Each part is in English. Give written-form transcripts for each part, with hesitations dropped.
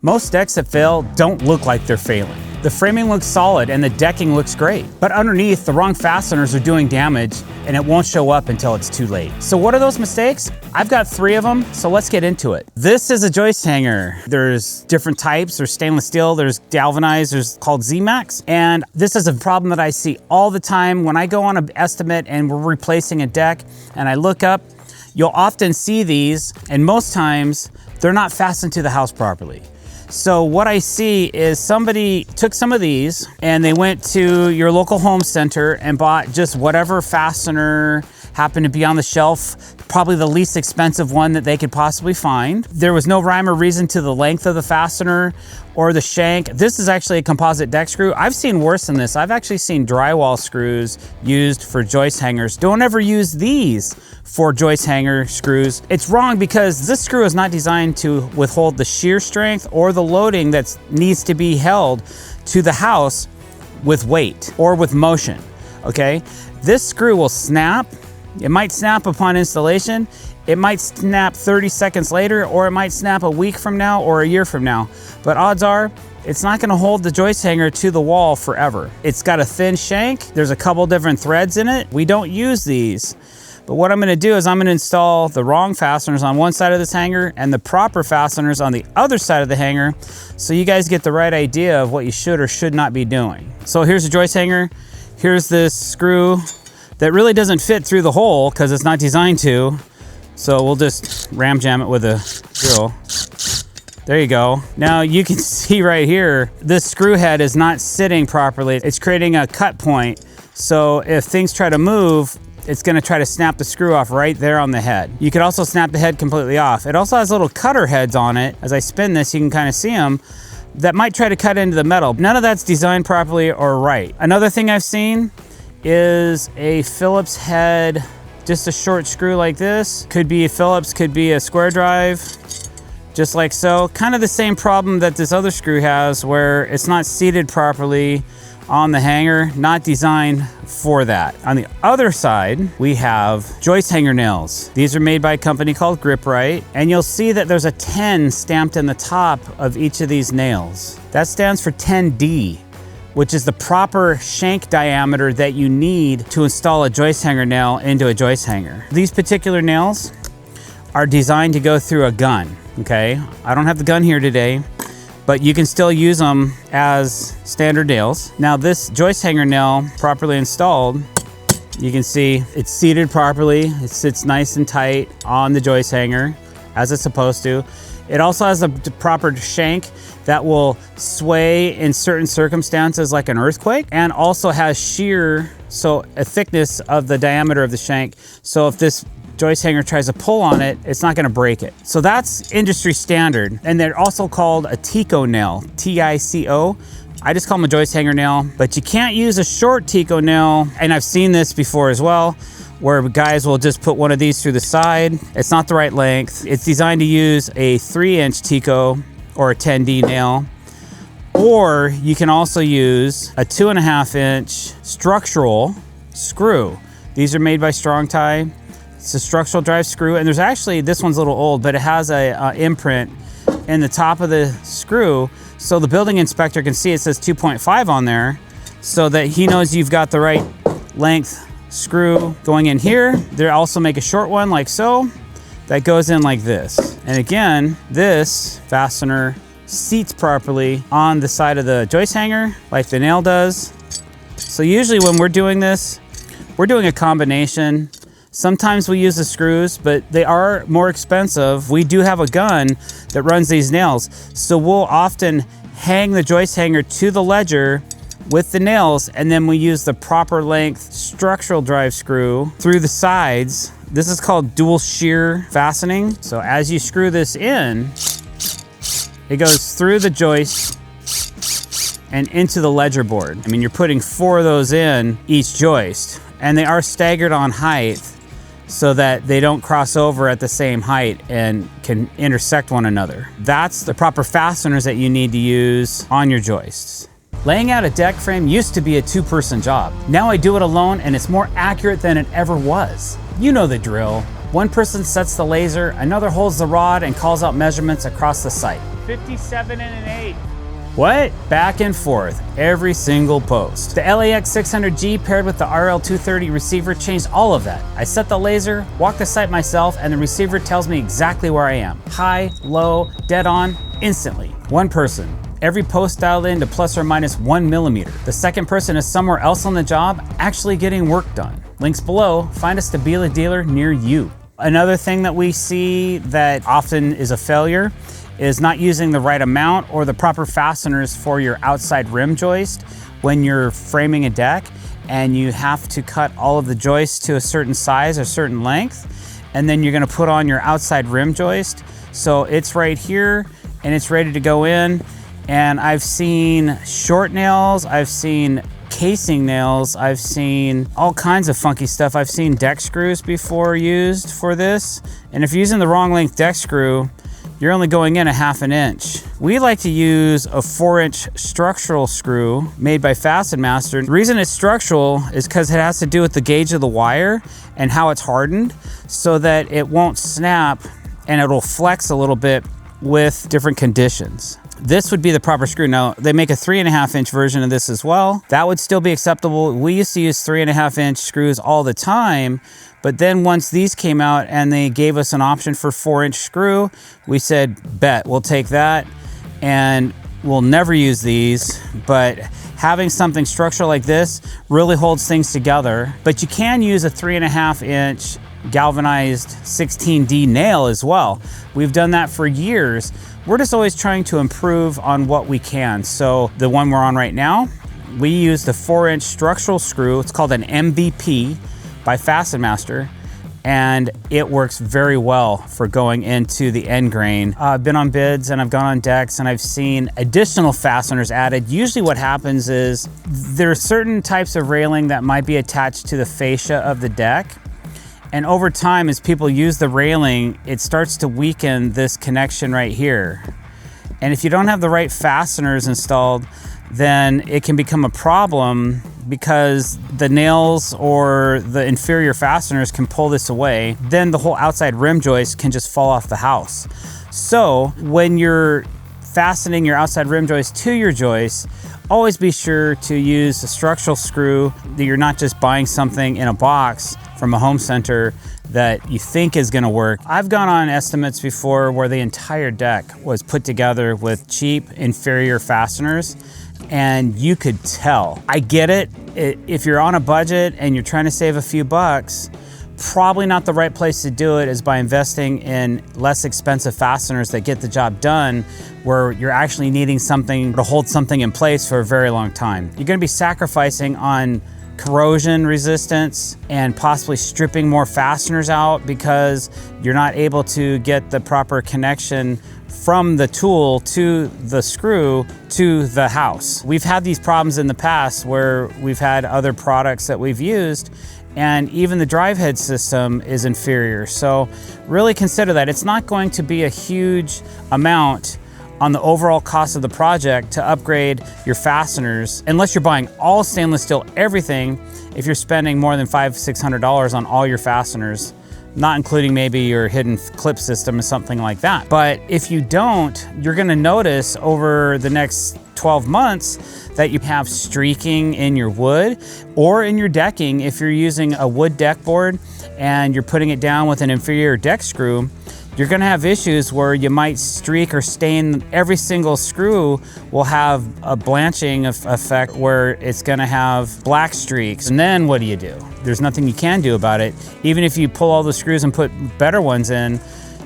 Most decks that fail don't look like they're failing. The framing looks solid and the decking looks great, but underneath the wrong fasteners are doing damage and it won't show up until it's too late. So what are those mistakes? I've got 3 of them, so let's get into it. This is a joist hanger. There's different types. There's stainless steel, there's galvanized, there's called Z-Max. And this is a problem that I see all the time when I go on an estimate and we're replacing a deck and I look up, you'll often see these, and most times they're not fastened to the house properly. So what I see is somebody took some of these and they went to your local home center and bought just whatever fastener happened to be on the shelf, probably the least expensive one that they could possibly find. There was no rhyme or reason to the length of the fastener or the shank. This is actually a composite deck screw. I've seen worse than this. I've actually seen drywall screws used for joist hangers. Don't ever use these for joist hanger screws. It's wrong because this screw is not designed to withhold the shear strength or the loading that needs to be held to the house with weight or with motion, okay? This screw will snap. It might snap upon installation. It might snap 30 seconds later, or it might snap a week from now or a year from now. But odds are, it's not gonna hold the joist hanger to the wall forever. It's got a thin shank. There's a couple different threads in it. We don't use these. But what I'm gonna do is I'm gonna install the wrong fasteners on one side of this hanger and the proper fasteners on the other side of the hanger, so you guys get the right idea of what you should or should not be doing. So here's a joist hanger. Here's this screw that really doesn't fit through the hole because it's not designed to. So we'll just ram jam it with a drill. There you go. Now you can see right here, this screw head is not sitting properly. It's creating a cut point. So if things try to move, it's gonna try to snap the screw off right there on the head. You could also snap the head completely off. It also has little cutter heads on it. As I spin this, you can kind of see them that might try to cut into the metal. None of that's designed properly or right. Another thing I've seen is a Phillips head, just a short screw like this. Could be a Phillips, could be a square drive, just like so. Kind of the same problem that this other screw has, where it's not seated properly on the hanger, not designed for that. On the other side, we have joist hanger nails. These are made by a company called Grip-Rite, and you'll see that there's a 10 stamped in the top of each of these nails. That stands for 10D. Which is the proper shank diameter that you need to install a joist hanger nail into a joist hanger. These particular nails are designed to go through a gun, okay? I don't have the gun here today, but you can still use them as standard nails. Now this joist hanger nail, properly installed, you can see it's seated properly. It sits nice and tight on the joist hanger, as it's supposed to. It also has a proper shank that will sway in certain circumstances like an earthquake, and also has shear, so a thickness of the diameter of the shank. So if this joist hanger tries to pull on it, it's not gonna break it. So that's industry standard. And they're also called a Tico nail, T-I-C-O. I just call them a joist hanger nail, but you can't use a short Tico nail. And I've seen this before as well, where guys will just put one of these through the side. It's not the right length. It's designed to use a 3-inch Tico or a 10D nail, or you can also use a 2.5-inch structural screw. These are made by Strong Tie. It's a structural drive screw, and there's actually, this one's a little old, but it has a imprint in the top of the screw, so the building inspector can see it says 2.5 on there, so that he knows you've got the right length screw going in here. They also make a short one like so that goes in like this. And again, this fastener seats properly on the side of the joist hanger like the nail does. So usually when we're doing this, we're doing a combination. Sometimes we use the screws, but they are more expensive. We do have a gun that runs these nails. So we'll often hang the joist hanger to the ledger with the nails, and then we use the proper length structural drive screw through the sides. This is called dual shear fastening. So as you screw this in, it goes through the joist and into the ledger board. I mean, you're putting 4 of those in each joist, and they are staggered on height so that they don't cross over at the same height and can intersect one another. That's the proper fasteners that you need to use on your joists. Laying out a deck frame used to be a 2-person job. Now I do it alone, and it's more accurate than it ever was. You know the drill. One person sets the laser, another holds the rod and calls out measurements across the site. 57 and an 8. What? Back and forth, every single post. The LAX 600G paired with the RL230 receiver changed all of that. I set the laser, walk the site myself, and the receiver tells me exactly where I am. High, low, dead on, instantly. One person. Every post dialed in to plus or minus 1 millimeter. The second person is somewhere else on the job, actually getting work done. Links below, find a Stabila dealer near you. Another thing that we see that often is a failure is not using the right amount or the proper fasteners for your outside rim joist when you're framing a deck, and you have to cut all of the joists to a certain size or certain length, and then you're gonna put on your outside rim joist. So it's right here and it's ready to go in. And I've seen short nails, I've seen casing nails, I've seen all kinds of funky stuff. I've seen deck screws before used for this. And if you're using the wrong length deck screw, you're only going in a 1/2 inch. We like to use a 4-inch structural screw made by Fasten Master. The reason it's structural is because it has to do with the gauge of the wire and how it's hardened so that it won't snap and it'll flex a little bit with different conditions. This would be the proper screw. Now, they make a 3.5 inch version of this as well. That would still be acceptable. We used to use 3.5 inch screws all the time, but then once these came out and they gave us an option for 4-inch screw, we said, bet, we'll take that, and we'll never use these. But having something structural like this really holds things together. But you can use a 3.5 inch galvanized 16D nail as well. We've done that for years. We're just always trying to improve on what we can. So the one we're on right now, we use the 4-inch structural screw. It's called an MVP by Fasten Master, and it works very well for going into the end grain. I've been on bids and I've gone on decks and I've seen additional fasteners added. Usually what happens is there are certain types of railing that might be attached to the fascia of the deck. And over time, as people use the railing, it starts to weaken this connection right here. And if you don't have the right fasteners installed, then it can become a problem because the nails or the inferior fasteners can pull this away. Then the whole outside rim joist can just fall off the house. So when you're fastening your outside rim joist to your joist, always be sure to use a structural screw, that you're not just buying something in a box from a home center that you think is gonna work. I've gone on estimates before where the entire deck was put together with cheap, inferior fasteners, and you could tell. I get it, if you're on a budget and you're trying to save a few bucks, probably not the right place to do it is by investing in less expensive fasteners that get the job done, where you're actually needing something to hold something in place for a very long time. You're gonna be sacrificing on corrosion resistance and possibly stripping more fasteners out because you're not able to get the proper connection from the tool to the screw to the house. We've had these problems in the past where we've had other products that we've used, and even the drive head system is inferior. So really consider that. It's not going to be a huge amount on the overall cost of the project to upgrade your fasteners, unless you're buying all stainless steel, everything. If you're spending more than $500–600 on all your fasteners, not including maybe your hidden clip system or something like that. But if you don't, you're gonna notice over the next 12 months that you have streaking in your wood or in your decking. If you're using a wood deck board and you're putting it down with an inferior deck screw, you're gonna have issues where you might streak or stain. Every single screw will have a blanching effect where it's gonna have black streaks. And then what do? There's nothing you can do about it. Even if you pull all the screws and put better ones in,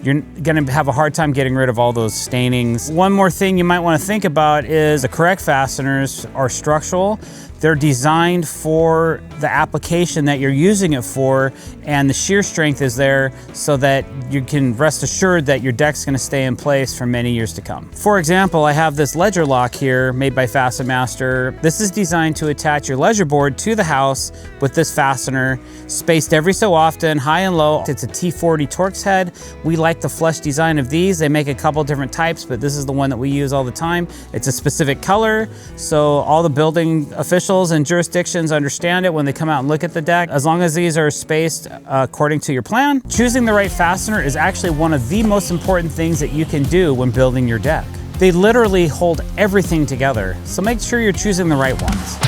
you're gonna have a hard time getting rid of all those stainings. One more thing you might wanna think about is the correct fasteners are structural. They're designed for the application that you're using it for, and the shear strength is there so that you can rest assured that your deck's gonna stay in place for many years to come. For example, I have this ledger lock here made by Fasten Master. This is designed to attach your ledger board to the house with this fastener, spaced every so often, high and low. It's a T40 Torx head. We like the flush design of these. They make a couple different types, but this is the one that we use all the time. It's a specific color, so all the building officials and jurisdictions understand it when they come out and look at the deck. As long as these are spaced according to your plan, choosing the right fastener is actually one of the most important things that you can do when building your deck. They literally hold everything together, so make sure you're choosing the right ones.